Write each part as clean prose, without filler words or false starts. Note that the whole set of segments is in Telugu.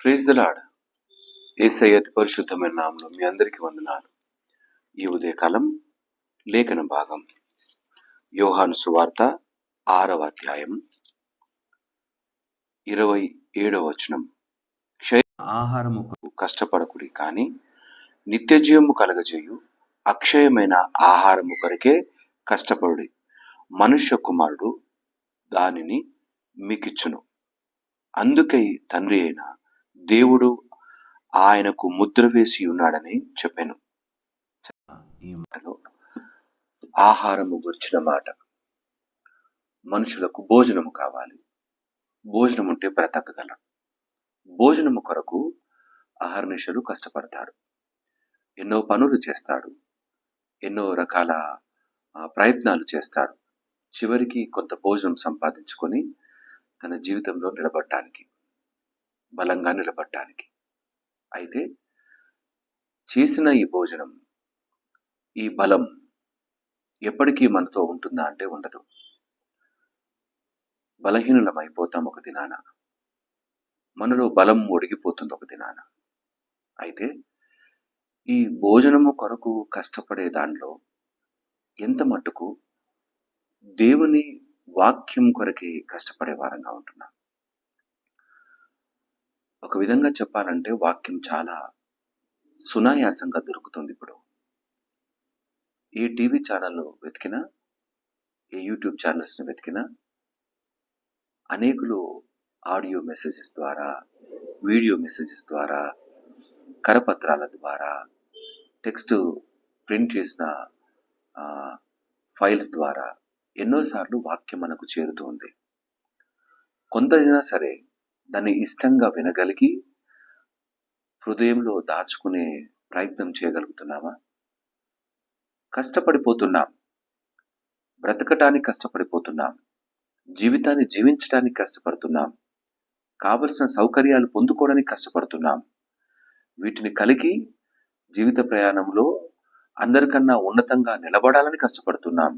Praise the lord. యేసయ్య అతి పరిశుద్ధమైన నామములో మీ అందరికీ వందనాలు. ఈ ఉదయకాలం లేఖన భాగం యోహాను సువార్త 6వ అధ్యాయం 27వ వచనం. క్షయ ఆహారము కష్టపడకుడి, కానీ నిత్యజీవము కలగజేయు అక్షయమైన ఆహారము కొరకే కష్టపడుడి. మనుష్య కుమారుడు దానిని మీకిచ్చును. అందుకై తండ్రి అయిన దేవుడు ఆయనకు ముద్ర వేసి ఉన్నాడని చెప్పాను. ఈ మాటలో ఆహారము గురించిన మాట. మనుషులకు భోజనము కావాలి. భోజనం ఉంటే బ్రతకగలం. భోజనము కొరకు అహర్నిశలు కష్టపడతాడు. ఎన్నో పనులు చేస్తాడు. ఎన్నో రకాల ప్రయత్నాలు చేస్తాడు. చివరికి కొంత భోజనం సంపాదించుకొని తన జీవితంలో నిలబడటానికి, బలంగా నిలబడటానికి. అయితే చేసిన ఈ భోజనం, ఈ బలం ఎప్పటికీ మనతో ఉంటుందా అంటే ఉండదు. బలహీనులమైపోతాం ఒక దినాన. మనలో బలం ఒడిగిపోతుంది ఒక దినాన. అయితే ఈ భోజనము కొరకు కష్టపడే దానిలో ఎంత మట్టుకు దేవుని వాక్యం కొరకే కష్టపడే వారంగా ఉంటున్నాం. ఒక విధంగా చెప్పాలంటే వాక్యం చాలా సునాయాసంగా దొరుకుతుంది. ఇప్పుడు ఏ టీవీ ఛానల్ వెతికినా, ఏ యూట్యూబ్ ఛానల్స్ని వెతికినా అనేకులు ఆడియో మెసేజెస్ ద్వారా, వీడియో మెసేజెస్ ద్వారా, కరపత్రాల ద్వారా, టెక్స్ట్ ప్రింట్ చేసిన ఫైల్స్ ద్వారా ఎన్నోసార్లు వాక్యం మనకు చేరుతుంది. కొంతైనా సరే దాన్ని ఇష్టంగా వినగలిగి హృదయంలో దాచుకునే ప్రయత్నం చేయగలుగుతున్నామా? కష్టపడిపోతున్నాం. బ్రతకటానికి కష్టపడిపోతున్నాం. జీవితాన్ని జీవించడానికి కష్టపడుతున్నాం. కావలసిన సౌకర్యాలు పొందుకోవడానికి కష్టపడుతున్నాం. వీటిని కలిగి జీవిత ప్రయాణంలో అందరికన్నా ఉన్నతంగా నిలబడాలని కష్టపడుతున్నాం.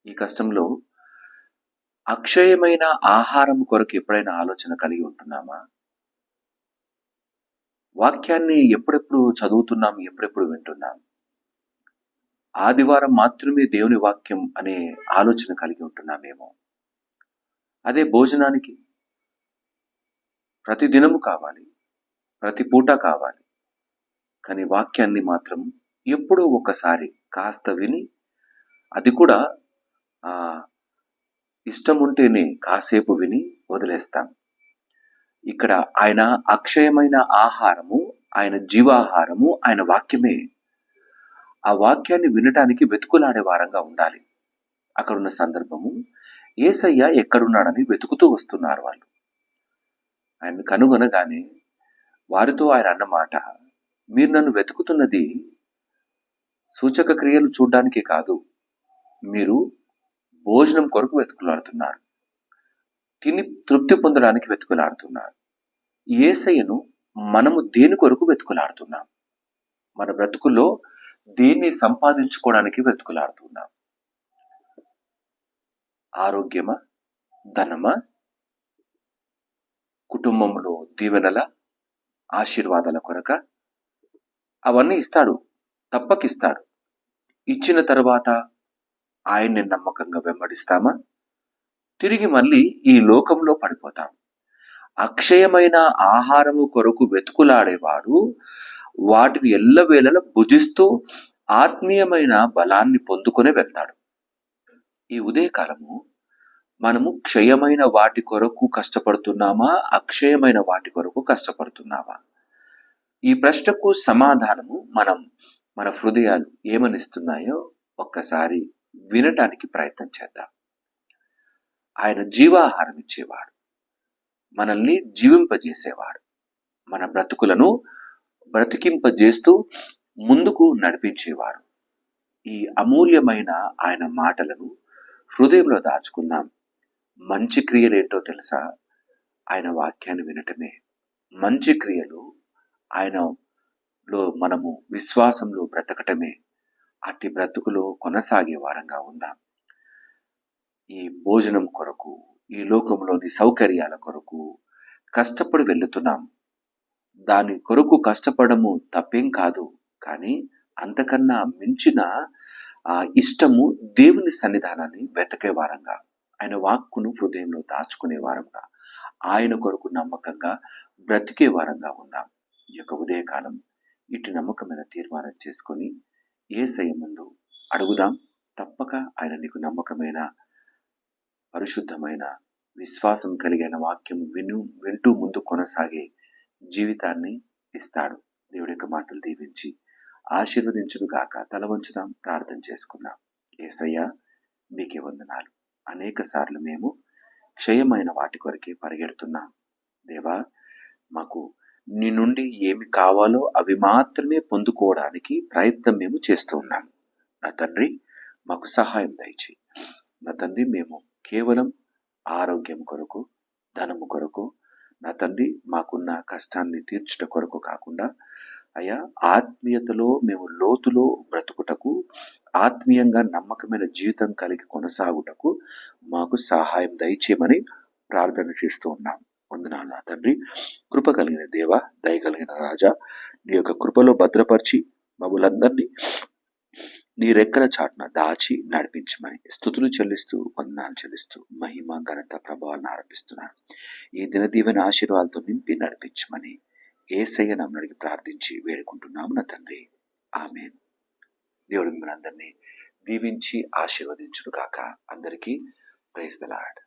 ఈ కష్టంలో అక్షయమైన ఆహారం కొరకు ఎప్పుడైనా ఆలోచన కలిగి ఉంటున్నామా? వాక్యాన్ని ఎప్పుడెప్పుడు చదువుతున్నాం, ఎప్పుడెప్పుడు వింటున్నాం? ఆదివారం మాత్రమే దేవుని వాక్యం అనే ఆలోచన కలిగి ఉంటున్నామేమో. అదే భోజనానికి ప్రతి దినము కావాలి, ప్రతి పూట కావాలి. కానీ వాక్యాన్ని మాత్రం ఎప్పుడో ఒకసారి కాస్త విని, అది కూడా ఇష్టం ఉంటేనే కాసేపు విని వదిలేస్తాం. ఇక్కడ ఆయన అక్షయమైన ఆహారము, ఆయన జీవాహారము, ఆయన వాక్యమే. ఆ వాక్యాన్ని వినటానికి వెతుకులాడే వారంగా ఉండాలి. అక్కడున్న సందర్భము, యేసయ్య ఎక్కడున్నాడని వెతుకుతూ వస్తున్నారు వాళ్ళు. ఆయన కనుగొనగానే వారితో ఆయన అన్నమాట, మీరు నన్ను వెతుకుతున్నది సూచక క్రియలు చూడడానికి కాదు, మీరు భోజనం కొరకు వెతుకులాడుతున్నారు, తిని తృప్తి పొందడానికి వెతుకులాడుతున్నారు. యేసయ్యను మనము దేని కొరకు వెతుకులాడుతున్నాం? మన బ్రతుకుల్లో దేన్ని సంపాదించుకోవడానికి వెతుకులాడుతున్నాం? ఆరోగ్యమా? ధనమా? కుటుంబంలో దీవెనల, ఆశీర్వాదాల కొరక? అవన్నీ ఇస్తాడు, తప్పకిస్తాడు. ఇచ్చిన తర్వాత ఆయన్ని నమ్మకంగా వెంబడిస్తామా? తిరిగి మళ్ళీ ఈ లోకంలో పడిపోతాం. అక్షయమైన ఆహారము కొరకు వెతుకులాడేవాడు వాటిని ఎల్లవేళలా భుజిస్తూ ఆత్మీయమైన బలాన్ని పొందుకునే వెళ్తాడు. ఈ ఉదయకాలము మనము క్షయమైన వాటి కొరకు కష్టపడుతున్నామా, అక్షయమైన వాటి కొరకు కష్టపడుతున్నామా? ఈ ప్రశ్నకు సమాధానము మన హృదయాలు ఏమనిస్తున్నాయో ఒక్కసారి వినటానికి ప్రయత్నం చేద్దాం. ఆయన జీవాహారం ఇచ్చేవాడు, మనల్ని జీవింపజేసేవాడు, మన బ్రతుకులను బ్రతికింపజేస్తూ ముందుకు నడిపించేవాడు. ఈ అమూల్యమైన ఆయన మాటలను హృదయంలో దాచుకుందాం. మంచి క్రియలేంటో తెలుసా? ఆయన వాక్యాన్ని వినటమే. మంచి క్రియలు ఆయనలో మనము విశ్వాసంలో బ్రతకటమే. అట్టి బ్రతుకులో కొనసాగే వారంగా ఉందాం. ఈ భోజనం కొరకు, ఈ లోకంలోని సౌకర్యాల కొరకు కష్టపడి వెళ్తున్నాం. దాని కొరకు కష్టపడము తప్పేం కాదు. కానీ అంతకన్నా మించిన ఇష్టము దేవుని సన్నిధానాన్ని వెతకే వారంగా, ఆయన వాక్కును హృదయంలో దాచుకునే వారంగా, ఆయన కొరకు నమ్మకంగా బ్రతికే వారంగా ఉందాం. ఈ యొక్క ఉదయకాలం ఇటు నమ్మకమైన తీర్మానం చేసుకొని యేసయ్య ముందు అడుగుదాం. తప్పక ఆయన నీకు నమ్మకమైన, పరిశుద్ధమైన, విశ్వాసం కలిగిన వాక్యం వింటూ ముందు కొనసాగే జీవితాన్ని ఇస్తాడు. దేవుడి యొక్క మాటలు దీవించి ఆశీర్వదించును గాక. తల వంచుదాం, ప్రార్థన చేసుకుందాం. యేసయ్య మీకే వందనాలు. అనేక సార్లు మేము క్షయమైన వాటి కొరకే పరిగెడుతున్నాం. దేవా, మాకు నీ నుండి ఏమి కావాలో అవి మాత్రమే పొందుకోవడానికి ప్రయత్నం మేము చేస్తూ ఉన్నాం. నా తండ్రి, మాకు సహాయం దయచేయి. నా తండ్రి, మేము కేవలం ఆరోగ్యం కొరకు, ధనము కొరకు, నా తండ్రి మాకున్న కష్టాన్ని తీర్చుట కొరకు కాకుండా అయ్యా, ఆత్మీయతలో మేము లోతులో బ్రతుకుటకు, ఆత్మీయంగా నమ్మకమైన జీవితం కలిగి కొనసాగుటకు మాకు సహాయం దయచేయమని ప్రార్థన చేస్తూ ఉన్నాం. వందనాలు నా తండ్రి. కృప కలిగిన దేవ, దయ కలిగిన రాజా, నీ యొక్క కృపలో భద్రపరిచి మమ్మల్ందరినీ నీ రెక్కల చాటున దాచి నడిపించమని స్తుతులు చెల్లిస్తూ, వందనాలు చెల్లిస్తూ, మహిమ ఘనత ప్రభావాలను ఆరోపిస్తున్నాను. ఈ దిన దీవెన ఆశీర్వాదాలతో నింపి నడిపించమని యేసయ్య నామమున ప్రార్థించి వేడుకుంటున్నాము నా తండ్రి. ఆమేన్. దేవుడు మిమ్మల్ని అందరినీ దీవించి ఆశీర్వదించును గాక. అందరికీ ప్రైజ్ ది లార్డ్.